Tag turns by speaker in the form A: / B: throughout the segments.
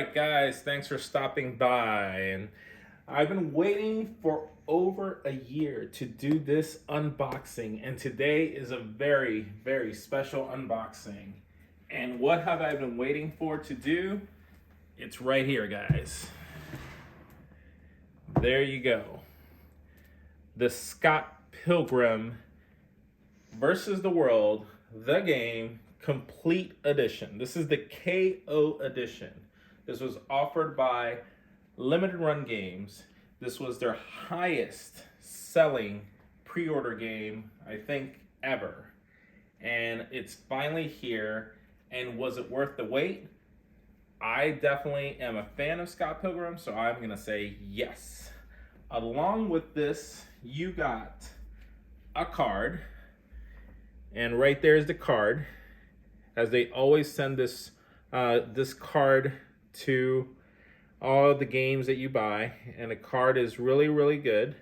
A: right, guys, thanks for stopping by. And I've been waiting for over a year to do this unboxing, and today is a very, very special unboxing. And what have I been waiting for to do? It's right here, guys. There you go. The Scott Pilgrim versus the World, the game, complete edition. This is the KO edition. This was offered by Limited Run Games. This was their highest selling pre-order game, I think, ever. And it's finally here. And was it worth the wait? I definitely am a fan of Scott Pilgrim, so I'm gonna say yes. Along with this, you got a card, and right there is the card, as they always send this this card to all the games that you buy, and the card is really, really good.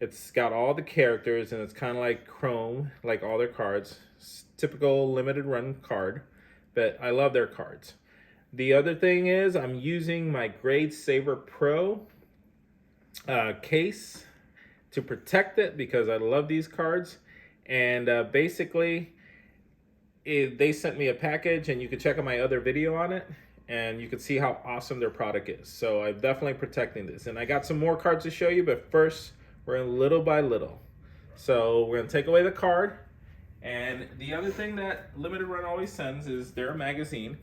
A: It's got all the characters, and it's kind of like Chrome, like all their cards. It's typical limited run card, but I love their cards. The other thing is I'm using my Grade Saver Pro case to protect it because I love these cards. And basically, they sent me a package, and you can check out my other video on it, and you can see how awesome their product is. So I'm definitely protecting this. And I got some more cards to show you, but first, we're in little by little. So we're gonna take away the card. And the other thing that Limited Run always sends is their magazine.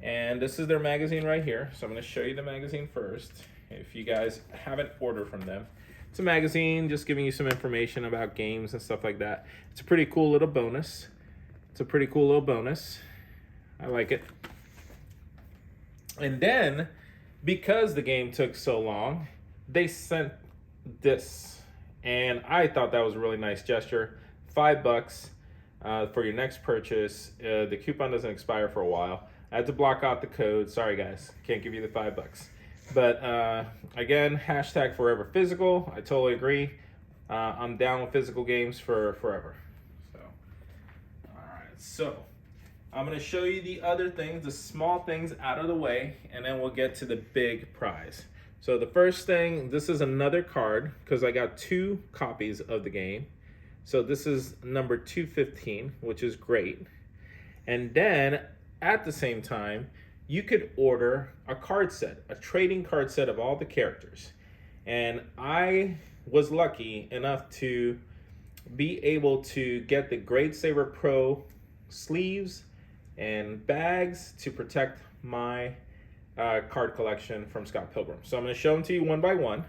A: And this is their magazine right here. So I'm gonna show you the magazine first, if you guys haven't ordered from them. It's a magazine just giving you some information about games and stuff like that. It's a pretty cool little bonus. I like it. And then, because the game took so long, they sent this. And I thought that was a really nice gesture. $5 for your next purchase. The coupon doesn't expire for a while. I had to block out the code. Sorry guys, can't give you the $5. But again, hashtag forever physical. I totally agree. I'm down with physical games for forever. So, all right. So I'm gonna show you the other things, the small things out of the way, and then we'll get to the big prize. So the first thing, this is another card because I got 2 copies of the game. So this is number 215, which is great. And then at the same time, you could order a card set, a trading card set of all the characters. And I was lucky enough to be able to get the Grade Saver Pro sleeves and bags to protect my card collection from Scott Pilgrim. So I'm gonna show them to you one by one.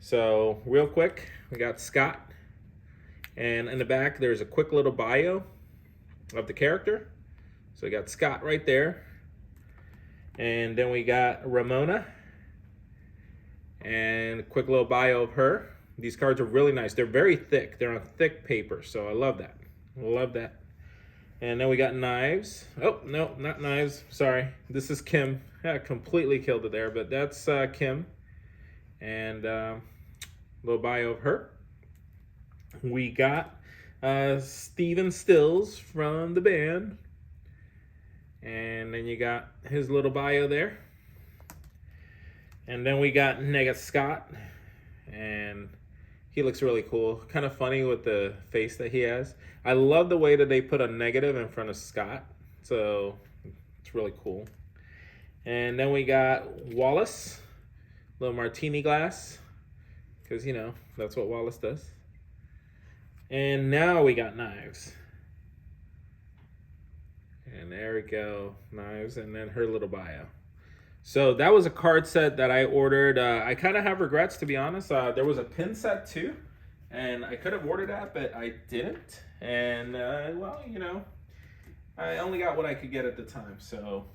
A: So real quick, we got Scott. And in the back, there's a quick little bio of the character. So we got Scott right there. And then we got Ramona, and a quick little bio of her. These cards are really nice. They're very thick. They're on thick paper, so I love that. Love that. And then we got Knives. Oh, no, not Knives. Sorry. This is Kim. I completely killed it there, but that's Kim. And little bio of her. We got Steven Stills from the band. And then you got his little bio there. And then we got Nega Scott. And he looks really cool. Kind of funny with the face that he has. I love the way that they put a negative in front of Scott. So it's really cool. And then we got Wallace. Little martini glass. Because, you know, that's what Wallace does. And now we got Knives. And there we go, Knives, and then her little bio. So that was a card set that I ordered. I kind of have regrets, to be honest. There was a pin set too, and I could have ordered that, but I didn't. And well, you know, I only got what I could get at the time. So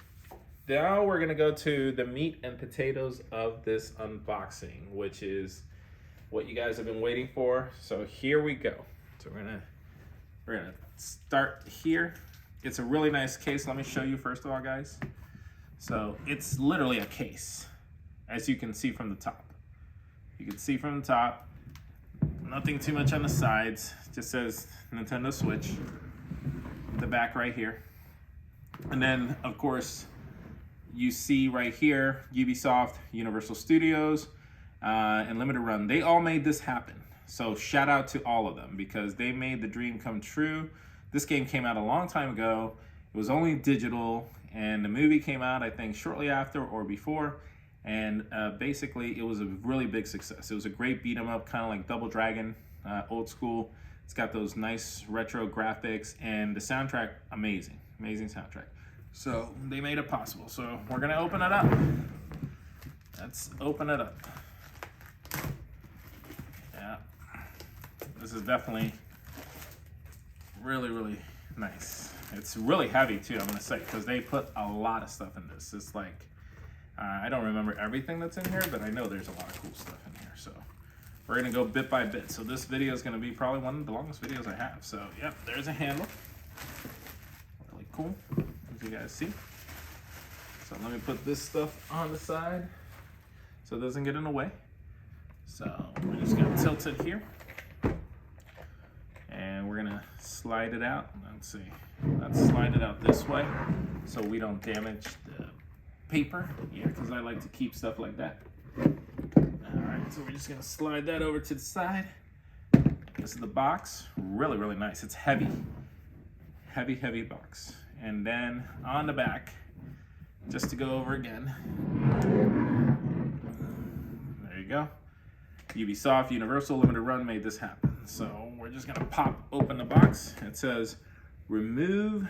A: now we're gonna go to the meat and potatoes of this unboxing, which is what you guys have been waiting for. So here we go. So we're gonna start here. It's a really nice case. Let me show you first of all, guys. So it's literally a case, as you can see from the top. You can see from the top, nothing too much on the sides. It just says Nintendo Switch. The back right here. And then, of course, you see right here, Ubisoft, Universal Studios, and Limited Run, they all made this happen. So shout out to all of them because they made the dream come true. This game came out a long time ago. It was only digital, and the movie came out, I think, shortly after or before. And basically, it was a really big success. It was a great beat 'em up, kind of like Double Dragon, old school. It's got those nice retro graphics, and the soundtrack, amazing soundtrack. So they made it possible. So we're gonna open it up. Let's open it up. Yeah, this is definitely really nice. It's really heavy too, I'm gonna say, because they put a lot of stuff in this. It's like, I don't remember everything that's in here, but I know there's a lot of cool stuff in here. So we're gonna go bit by bit. So this video is gonna be probably one of the longest videos I have. So yep, there's a handle. Really cool, as you guys see. So let me put this stuff on the side so it doesn't get in the way. So we're just gonna tilt it here. And we're gonna slide it out. Let's see, let's slide it out this way so we don't damage the paper. Yeah, because I like to keep stuff like that. All right, so we're just gonna slide that over to the side. This is the box, really nice. It's heavy box. And then on the back, just to go over again, there you go. Ubisoft, Universal, Limited Run made this happen. So we're just gonna pop open the box. It says, remove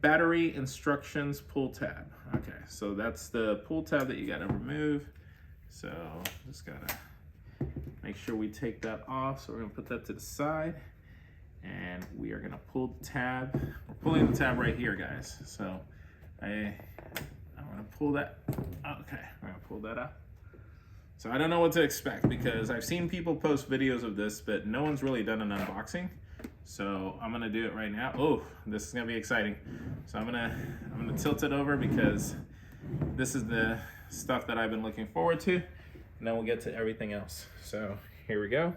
A: battery instructions pull tab. Okay, so that's the pull tab that you gotta remove. So just gotta make sure we take that off. So we're gonna put that to the side and we are gonna pull the tab. We're pulling the tab right here, guys. So I'm gonna pull that. Okay, we're gonna pull that out. So I don't know what to expect because I've seen people post videos of this, but no one's really done an unboxing. So I'm gonna do it right now. Oh, this is gonna be exciting. So I'm gonna tilt it over because this is the stuff that I've been looking forward to. And then we'll get to everything else. So here we go.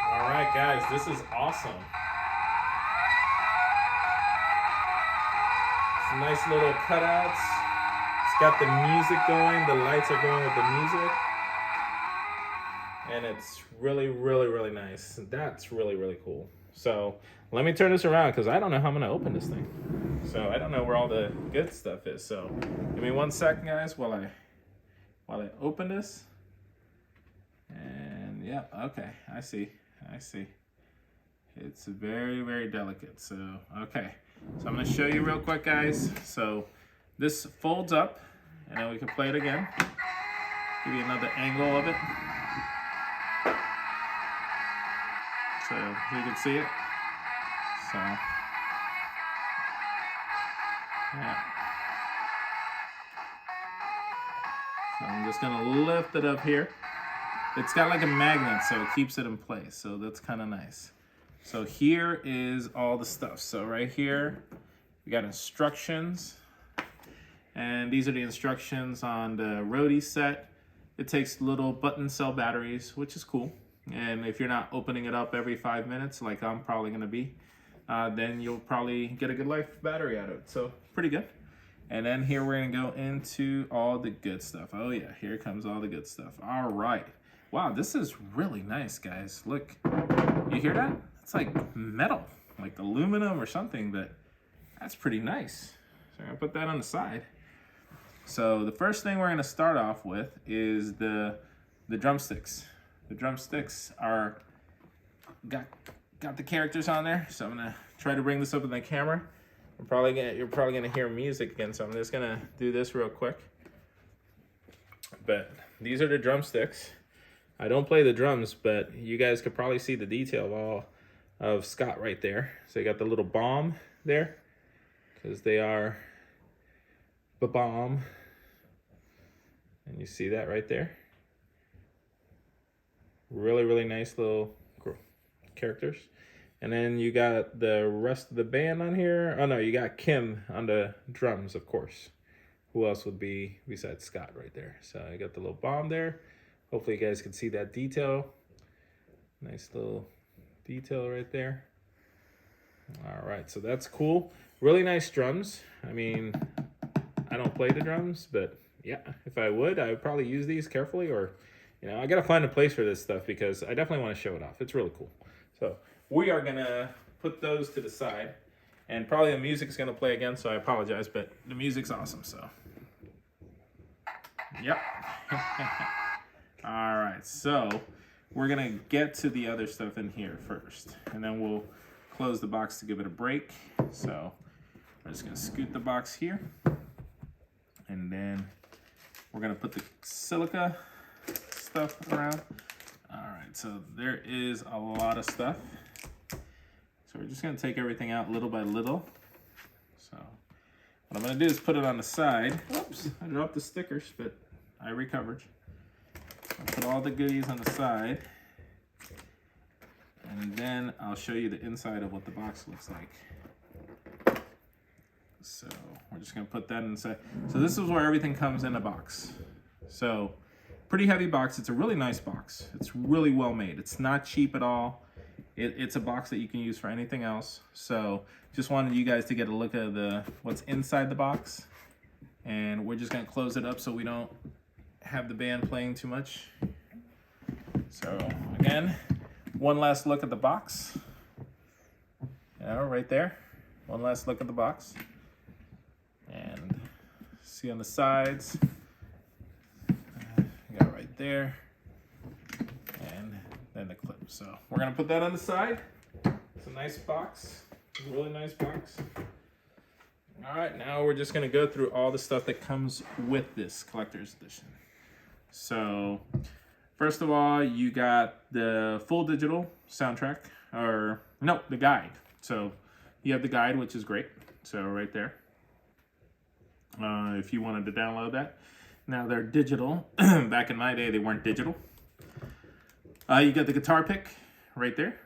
A: All right, guys, this is awesome. Some nice little cutouts. It's got the music going. The lights are going with the music. And it's really nice. That's really cool. So let me turn this around because I don't know how I'm gonna open this thing. So I don't know where all the good stuff is. So give me 1 second, guys, while I open this. And yeah, okay, I see. It's very delicate. So okay, so I'm gonna show you real quick, guys. So this folds up, and then we can play it again. Give you another angle of it. So you can see it. So yeah. So I'm just gonna lift it up here. It's got like a magnet, so it keeps it in place. So that's kind of nice. So here is all the stuff. So right here, we got instructions. And these are the instructions on the roadie set. It takes little button cell batteries, which is cool. And if you're not opening it up every 5 minutes, like I'm probably gonna be, then you'll probably get a good life battery out of it. So pretty good. And then here we're gonna go into all the good stuff. Oh yeah, here comes all the good stuff. All right. Wow, this is really nice, guys. Look, you hear that? It's like metal, like aluminum or something, but that's pretty nice. So I'm gonna put that on the side. So the first thing we're gonna start off with is the drumsticks. The drumsticks are got the characters on there. So I'm gonna try to bring this up with my camera. You're probably gonna hear music again, so I'm just gonna do this real quick. But these are the drumsticks. I don't play the drums, but you guys could probably see the detail of Scott right there. So you got the little bomb there, because they are the bomb. And you see that right there. Really nice little characters. And then you got the rest of the band on here. Oh no, you got Kim on the drums, of course. Who else would be besides Scott right there? So I got the little bomb there. Hopefully you guys can see that detail. Nice little detail right there. All right, so that's cool. Really nice drums. I mean, I don't play the drums, but yeah, if I would probably use these carefully, or, you know, I gotta find a place for this stuff because I definitely want to show it off. It's really cool. So we are gonna put those to the side, and probably the music's gonna play again, so I apologize, but the music's awesome, so. Yep. All right, so we're gonna get to the other stuff in here first, and then we'll close the box to give it a break. So I'm just gonna scoot the box here, and then we're gonna put the silica stuff around. All right, so there is a lot of stuff. So we're just gonna take everything out little by little. So what I'm gonna do is put it on the side. Oops, I dropped the stickers, but I recovered. I'll put all the goodies on the side, and then I'll show you the inside of what the box looks like. So we're just gonna put that inside. So this is where everything comes in a box. So pretty heavy box. It's a really nice box. It's really well made. It's not cheap at all. It's a box that you can use for anything else. So just wanted you guys to get a look at what's inside the box. And we're just gonna close it up so we don't have the band playing too much. So again, one last look at the box. Right there. One last look at the box. And see on the sides, you got right there, and then the clip. So we're gonna put that on the side. It's a nice box. It's a really nice box. All right, now we're just gonna go through all the stuff that comes with this collector's edition. So first of all, you got the full digital soundtrack, or no, the guide. So you have the guide, which is great. So right there. If you wanted to download that. Now they're digital. Back in my day, they weren't digital. You got the guitar pick right there.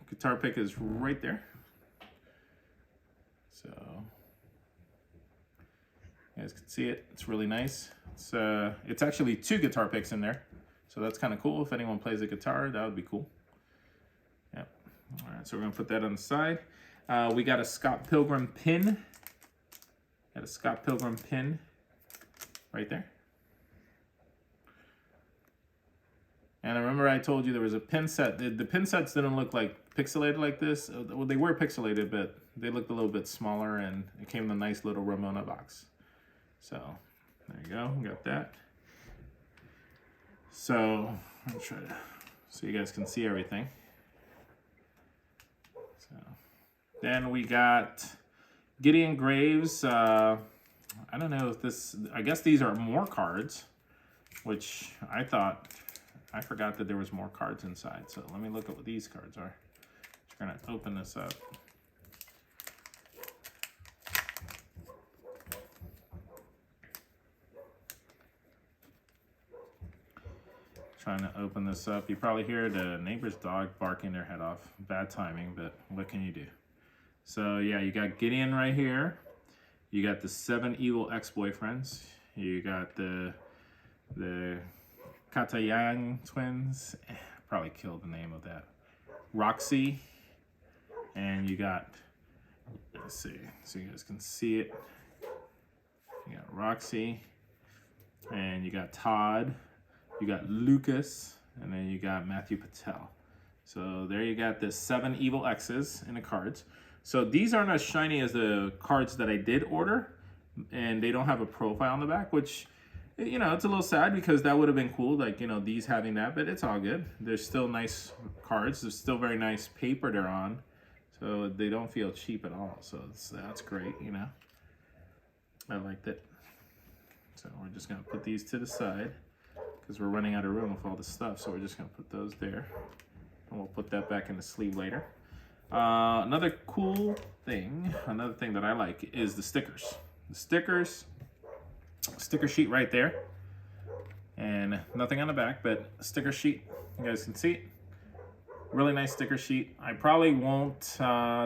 A: Guitar pick is right there. So you guys can see it. It's really nice. It's actually 2 guitar picks in there. So that's kind of cool. If anyone plays a guitar, that would be cool. Yep. All right, so we're gonna put that on the side. We got a Scott Pilgrim pin. Got a Scott Pilgrim pin right there. And I remember I told you there was a pin set. The pin sets didn't look like pixelated like this. Well, they were pixelated, but they looked a little bit smaller, and it came in a nice little Ramona box. So there you go, we got that. So I'll try to, so you guys can see everything. So then we got Gideon Graves. I don't know if this, I guess these are more cards, which I forgot that there was more cards inside. So let me look at what these cards are. We're gonna open this up. Trying to open this up. You probably hear the neighbor's dog barking their head off. Bad timing, but what can you do? So yeah, you got Gideon right here. You got the 7 evil ex-boyfriends. You got the Katayang twins. Probably killed the name of that. Roxy. And you got, let's see, so you guys can see it. You got Roxy. And you got Todd. You got Lucas. And then you got Matthew Patel. So there you got the 7 evil exes in the cards. So these aren't as shiny as the cards that I did order, and they don't have a profile on the back, which, you know, it's a little sad because that would have been cool, like, you know, these having that, but it's all good. They're still nice cards. There's still very nice paper they're on, so they don't feel cheap at all. So that's great, you know. I liked it. So we're just gonna put these to the side because we're running out of room with all the stuff. So we're just gonna put those there, and we'll put that back in the sleeve later. Another cool thing, another thing that I like is the stickers. The stickers, sticker sheet right there, and nothing on the back, but a sticker sheet. You guys can see it. Really nice sticker sheet. I probably won't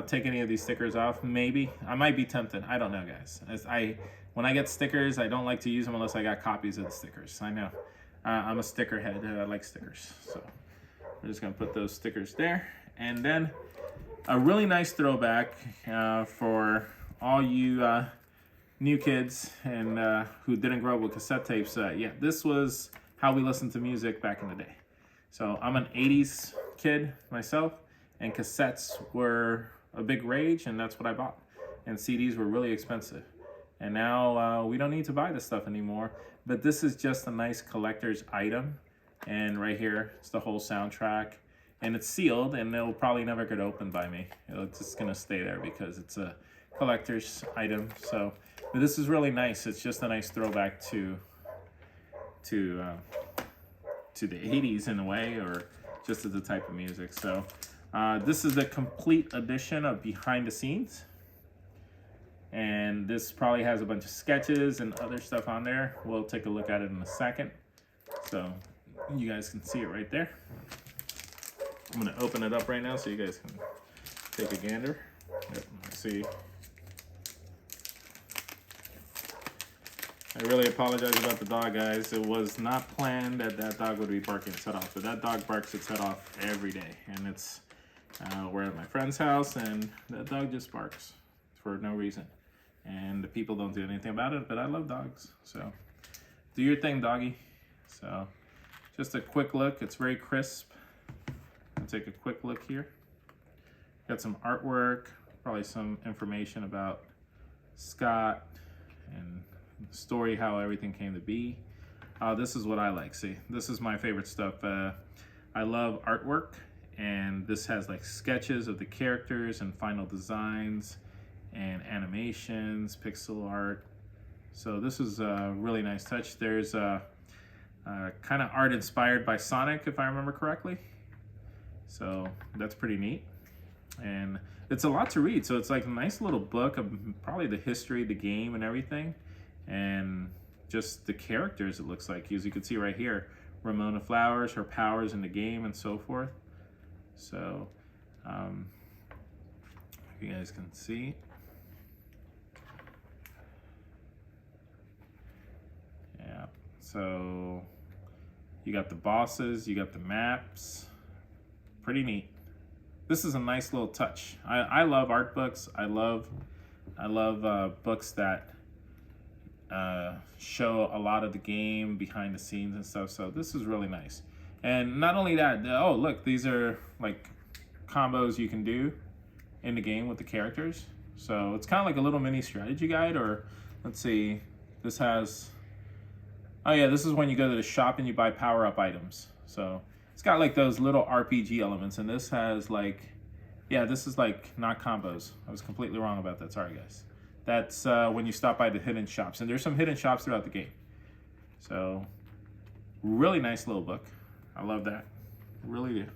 A: take any of these stickers off. Maybe. I might be tempted. I don't know, guys. When I get stickers, I don't like to use them unless I got copies of the stickers. I know. I'm a sticker head. I like stickers. So we're just going to put those stickers there. And then a really nice throwback for all you new kids and who didn't grow up with cassette tapes. Yeah, this was how we listened to music back in the day. So I'm an 80s kid myself, and cassettes were a big rage, and that's what I bought. And CDs were really expensive. And now we don't need to buy this stuff anymore, but this is just a nice collector's item. And right here, it's the whole soundtrack, and it's sealed, and it'll probably never get opened by me. It's just gonna stay there because it's a collector's item. So, but this is really nice. It's just a nice throwback to the 80s in a way, or just to the type of music. So this is the complete edition of Behind the Scenes, and this probably has a bunch of sketches and other stuff on there. We'll take a look at it in a second, so you guys can see it right there. I'm gonna open it up right now so you guys can take a gander. Yep, see. I really apologize about the dog, guys. It was not planned that that dog would be barking its head off, but that dog barks its head off every day. And it's, we're at my friend's house, and that dog just barks for no reason. And the people don't do anything about it, but I love dogs. So do your thing, doggy. So just a quick look. It's very crisp. I'll take a quick look here. Got some artwork, probably some information about Scott and story, how everything came to be. This is what I like. See, this is my favorite stuff. I love artwork, and this has like sketches of the characters and final designs and animations, pixel art. So this is a really nice touch. There's kind of art inspired by Sonic, if I remember correctly. So that's pretty neat. And it's a lot to read. So it's like a nice little book of probably the history of the game and everything. And just the characters, it looks like. As you can see right here, Ramona Flowers, her powers in the game, and so forth. So, if you guys can see. Yeah, so you got the bosses, you got the maps. Pretty neat. This is a nice little touch. I love art books. I love books that show a lot of the game behind the scenes and stuff. So this is really nice. And not only that, oh look, these are like combos you can do in the game with the characters. So it's kind of like a little mini strategy guide. Or let's see, this has, oh yeah, this is when you go to the shop and you buy power-up items. So it's got like those little RPG elements, and this has like, yeah, this is like not combos. I was completely wrong about that. Sorry, guys. That's when you stop by the hidden shops, and there's some hidden shops throughout the game. So really nice little book. I love that. Really do.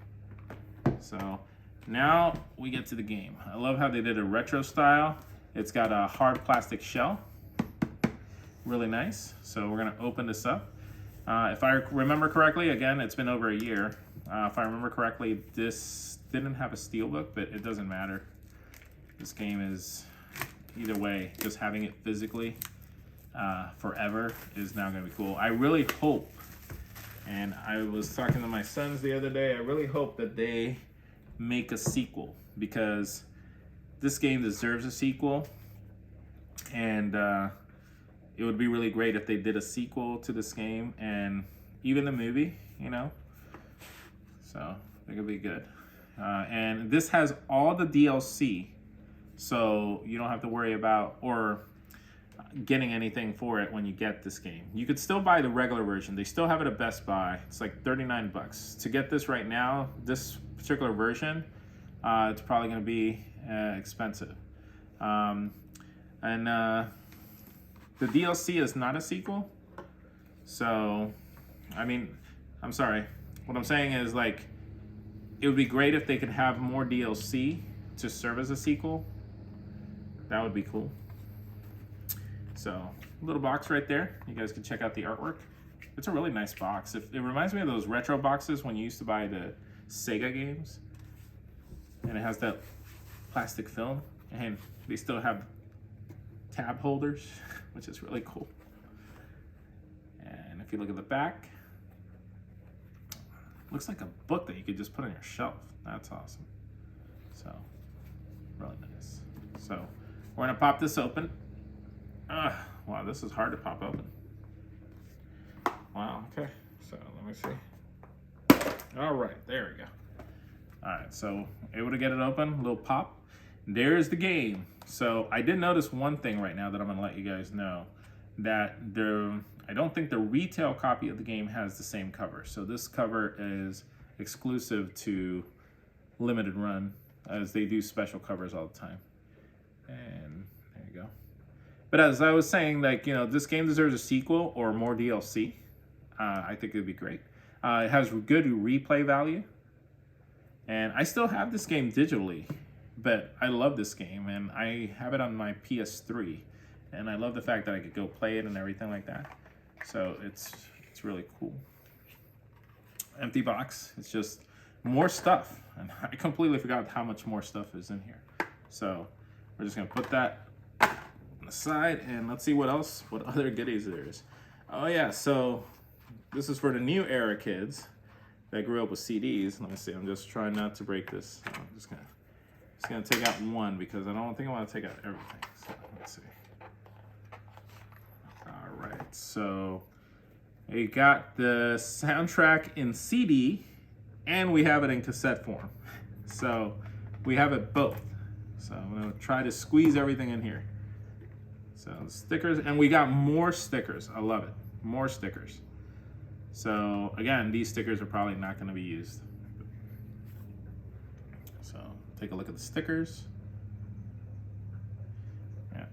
A: So now we get to the game. I love how they did a retro style. It's got a hard plastic shell. Really nice. So we're gonna open this up. If I remember correctly, again, it's been over a year. If I remember correctly, this didn't have a steelbook, but it doesn't matter. This game is, either way, just having it physically forever is now gonna be cool. I really hope, and I was talking to my sons the other day, I really hope that they make a sequel, because this game deserves a sequel, and it would be really great if they did a sequel to this game, and even the movie, you know. So I think it'd be good. And this has all the DLC, so you don't have to worry about or getting anything for it when you get this game. You could still buy the regular version. They still have it at Best Buy. It's like 39 bucks. To get this right now, this particular version, it's probably going to be expensive. The DLC is not a sequel. So, I mean, I'm sorry. What I'm saying is, like, it would be great if they could have more DLC to serve as a sequel. That would be cool. So, little box right there. You guys can check out the artwork. It's a really nice box. It reminds me of those retro boxes when you used to buy the Sega games. and it has that plastic film, and they still have tab holders, which is really cool. And if you look at the back, looks like a book that you could just put on your shelf. That's awesome. So, really nice. So, we're gonna pop this open. Wow, this is hard to pop open. Wow, okay. So, let me see. All right, there we go. All right, so able to get it open, a little pop. There's the game. So I did notice one thing right now that I'm gonna let you guys know, that I don't think the retail copy of the game has the same cover. So this cover is exclusive to limited run, as they do special covers all the time. And there you go. But as I was saying, like, you know, this game deserves a sequel or more DLC. I think it'd be great. It has good replay value. And I still have this game digitally, but I love this game, and I have it on my PS3, and I love the fact that I could go play it and everything like that. So it's really cool. Empty box. It's just more stuff, and I completely forgot how much more stuff is in here. So we're just gonna put that on the side, and let's see what other goodies there is. Oh yeah, so this is for the new era kids that grew up with CDs. Let me see. I'm just trying not to break this. So I'm just gonna take out one because I don't think I want to take out everything. So let's see. All right. So we got the soundtrack in CD, and we have it in cassette form. So we have it both. So I'm gonna try to squeeze everything in here. So stickers, and we got more stickers. I love it. More stickers. So again, these stickers are probably not going to be used. So take a look at the stickers. Yeah,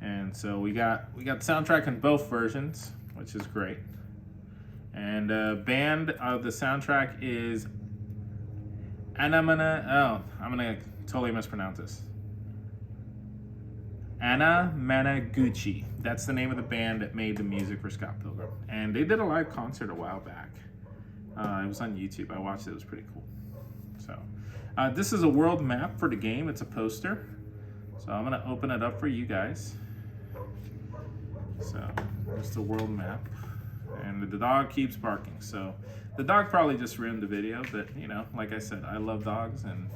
A: and so we got the soundtrack in both versions, which is great. And band of the soundtrack is I'm gonna totally mispronounce this. Anna Managuchi. That's the name of the band that made the music for Scott Pilgrim. And they did a live concert a while back. It was on YouTube. I watched it. It was pretty cool. So this is a world map for the game. It's a poster. So I'm going to open it up for you guys. So there's the world map. And the dog keeps barking. So the dog probably just ruined the video. But, you know, like I said, I love dogs. And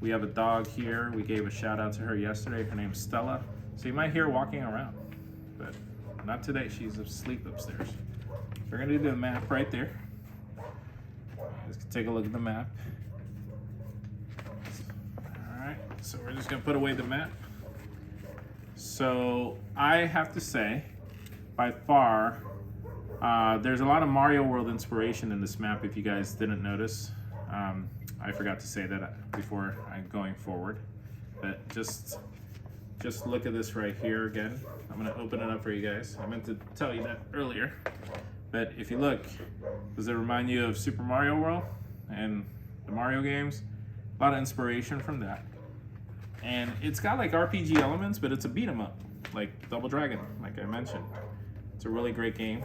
A: we have a dog here. We gave a shout out to her yesterday. Her name's Stella. So you might hear her walking around, but not today. She's asleep upstairs. We're gonna do the map right there. Let's take a look at the map. All right, so we're just gonna put away the map. So I have to say, by far, there's a lot of Mario World inspiration in this map, if you guys didn't notice. I forgot to say that before I'm going forward, but just look at this right here again. I'm gonna open it up for you guys. I meant to tell you that earlier, but if you look, does it remind you of Super Mario World and the Mario games? A lot of inspiration from that. And it's got like RPG elements, but it's a beat 'em up, like Double Dragon, like I mentioned. It's a really great game.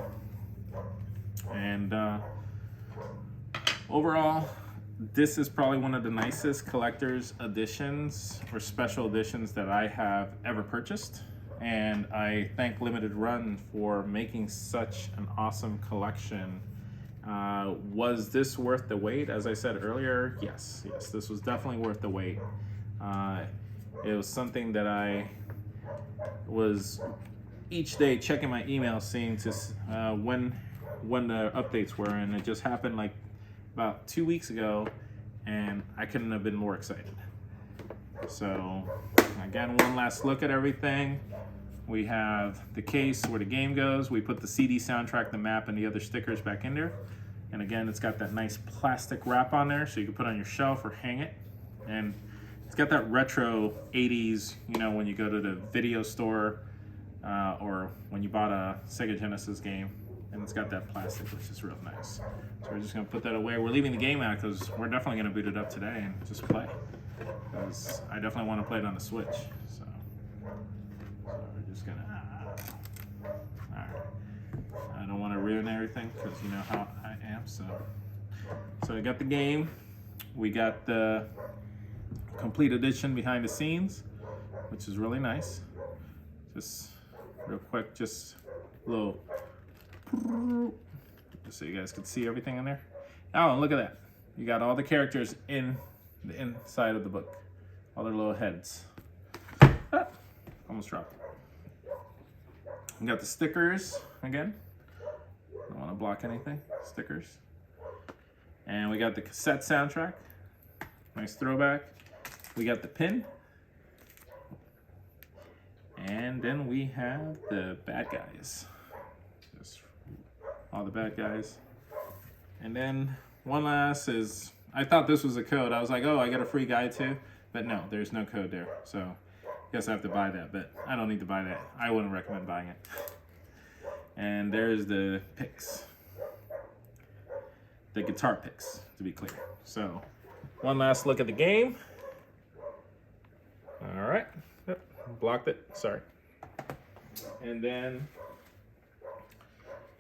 A: And overall, this is probably one of the nicest collector's editions or special editions that I have ever purchased. And I thank Limited Run for making such an awesome collection. Was this worth the wait? As I said earlier, yes, this was definitely worth the wait. It was something that I was each day checking my email, seeing to when the updates were, and it just happened like about 2 weeks ago, and I couldn't have been more excited. So again, one last look at everything. We have the case where the game goes. We put the CD soundtrack, the map, and the other stickers back in there. And again, it's got that nice plastic wrap on there, so you can put it on your shelf or hang it. And it's got that retro 80s, you know, when you go to the video store or when you bought a Sega Genesis game. And it's got that plastic, which is real nice. So we're just gonna put that away. We're leaving the game out because we're definitely gonna boot it up today and just play. Because I definitely want to play it on the Switch. So we're just gonna. All right. I don't want to ruin everything because you know how I am. So we got the game. We got the complete edition behind the scenes, which is really nice. Just real quick, just a little, just so you guys can see everything in there. Oh, and look at that. You got all the characters in the inside of the book. All their little heads. Ah, almost dropped it. You got the stickers again. Don't want to block anything. Stickers. And we got the cassette soundtrack. Nice throwback. We got the pin. And then we have the bad guys. Just all the bad guys. And then one last is, I thought this was a code. I was like, oh, I got a free guide too. But no, there's no code there. So I guess I have to buy that, but I don't need to buy that. I wouldn't recommend buying it. And there's the picks. The guitar picks, to be clear. So one last look at the game. All right, yep, blocked it, sorry. And then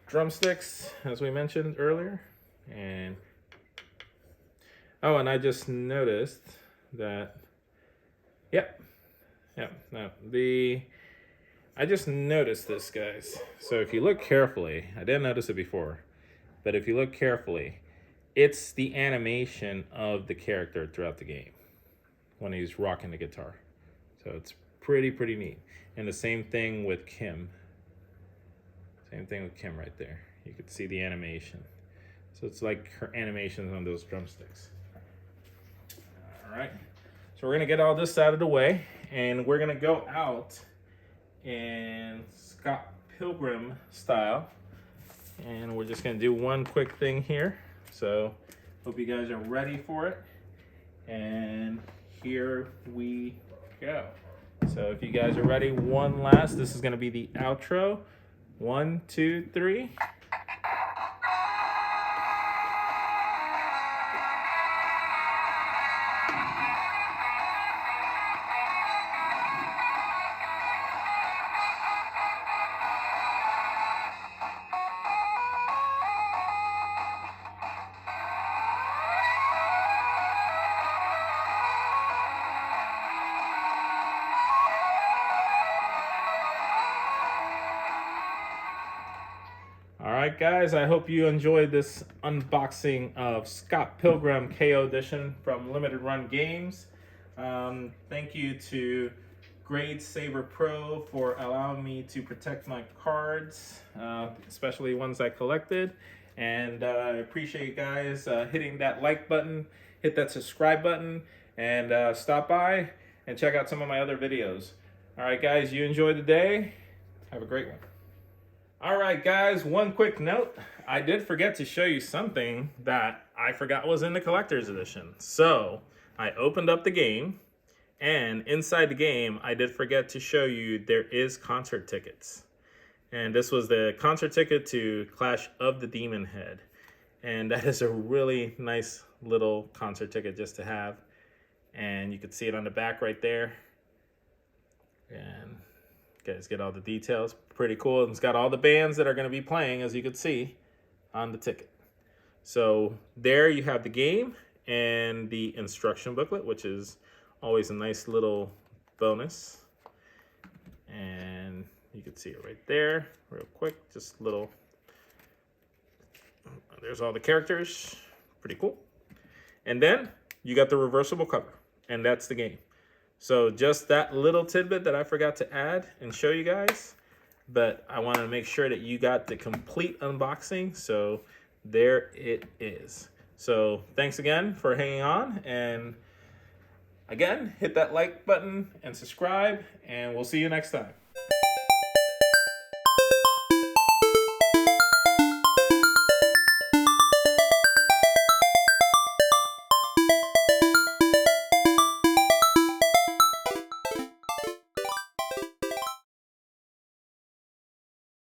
A: drumsticks, as we mentioned earlier. And oh, and I just noticed that, I just noticed this, guys. So if you look carefully, I didn't notice it before, but if you look carefully, it's the animation of the character throughout the game when he's rocking the guitar. So it's pretty neat. And the same thing with Kim. Same thing with Kim right there. You could see the animation. So it's like her animations on those drumsticks. All right. So we're gonna get all this out of the way, and we're gonna go out in Scott Pilgrim style. And we're just gonna do one quick thing here. So hope you guys are ready for it. And here we go. So if you guys are ready, one last, this is gonna be the outro. 1, 2, 3. Alright guys, I hope you enjoyed this unboxing of Scott Pilgrim KO Edition from Limited Run Games. Thank you to Grade Saver Pro for allowing me to protect my cards, especially ones I collected. And I appreciate you guys hitting that like button, hit that subscribe button, and stop by and check out some of my other videos. Alright guys, you enjoy the day. Have a great one. All right, guys, one quick note. I did forget to show you something that I forgot was in the collector's edition. So I opened up the game, and inside the game, I did forget to show you there is concert tickets. And this was the concert ticket to Clash of the Demon Head. And that is a really nice little concert ticket just to have. And you can see it on the back right there. And you guys get all the details. Pretty cool. And it's got all the bands that are going to be playing, as you can see, on the ticket. So there you have the game and the instruction booklet, which is always a nice little bonus. And you can see it right there, real quick. Just little. There's all the characters. Pretty cool. And then you got the reversible cover, and that's the game. So just that little tidbit that I forgot to add and show you guys, but I wanted to make sure that you got the complete unboxing. So there it is. So thanks again for hanging on, and again, hit that like button and subscribe, and we'll see you next time.